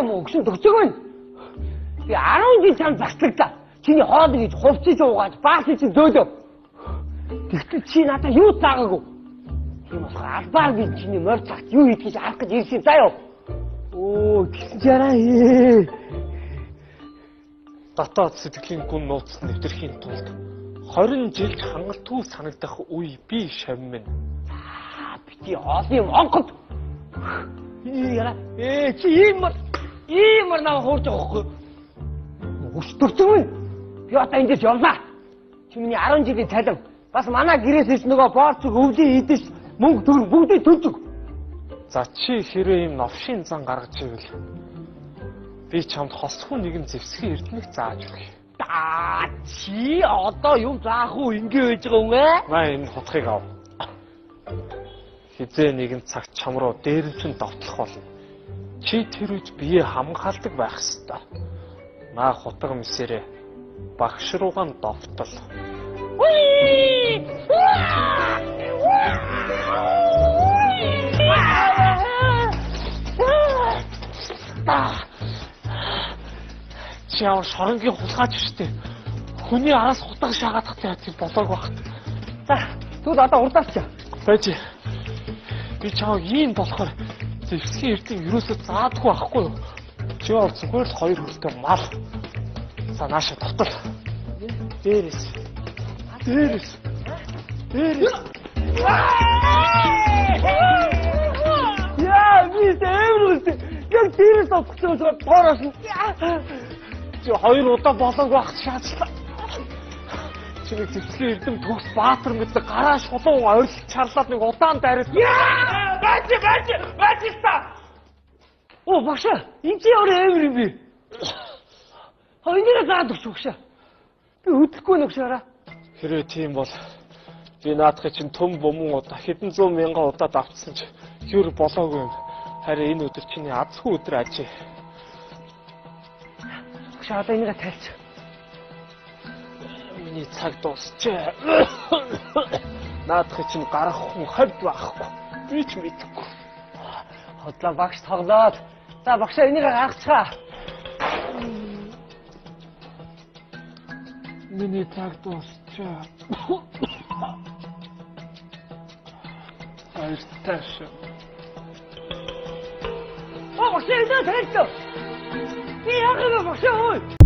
юм уу гэсэн төгсөг байна. Би 10 жил чам заслаглаа. Чиний хоолыг ич хувцсаж уугаад баасан чинь зөөлөө. Тэгтэл чи надад юу заагаагүй. Тийм болохоор албаар би чиний морь цагт юу хийх гэж арах гэж ирсэн заяа. Оо тэгсэн чи араа. Дотоод сэтгэлийн гүн нууц нэвтрэхийн тулд 20 жил хангалтгүй санагдах үе би шавмэн. Бити олон юм онгод. Яа чи ийм наа хуурж байгаа хөөхгүй. Өстөрцөн. Би одоо эндээс явнаа. Чи миний 10 жилийн цалин бас манай гэрээс ич нөгөө боорцог өвлийн идэж мөнгө төгөр бүгдийг төлдөг. За чи хэрвээ ийм новшийн зан гаргаж ивэл би чамд хосхуу нэгэн зэвсгийн эрдмийг зааж өгье. Чи одоо юм заах уу ингэ байж байгаа юм ээ? Маа энэ хутгийг ав. Хизээ нэгэн цагт чам руу дээрэмчин довтлох болно. Чи тэр үед бие хамгаалдаг байх ёстой. Маа хутга мисэрэ багш руугаа довтол. Чи ямар шоронгийн хулгайч штэ. Хүний араас хутга шаагаадах тийм болоог багт. За тэгвэл одоо урдаач. Байж. Би чамайг ийм болохоор зэвсгийн эрдэнэ юусоо заадаггүй ахгүй юу? Чи бол зүгээр л хоёр хөлтэй мал. За нааша довтол. Дээрээс. Яа, би дээрээс. Яг дээрээс довтлоо доороос. Чи хоёр удаа болоог багт шаадлаа. Чи зэвсгийн эрдэм төгс баатар мэдээ гараа шулуун ойрлол чарлаад нэг удаан дайраад. Бачста. Оо багш, энэ чи өөрөө эвэр юм би. Хоёроо заадаг багш. Би хөдлөхгүй нөхшөөраа. Хэрвээ тийм бол би наадахыг чинь төм бомон удаа хэдэн зуун мянган удаа давтсан ч юу болоогүй юм. Харин энэ өдөр чиний азгүй өдөр ажээ. Багш одоо энийг тайлч. Миний цаг дуусчээ. Наадахыг чинь гарах хүн хавьд байхгүй. Би ч мэдэхгүй. Хотлоо багш тоглоод. За багшаа энийг гаргацгаа. Миний цаг дуусчээ. Айсташ. Багшаа энийг тайлч. Би яг багшаа ой.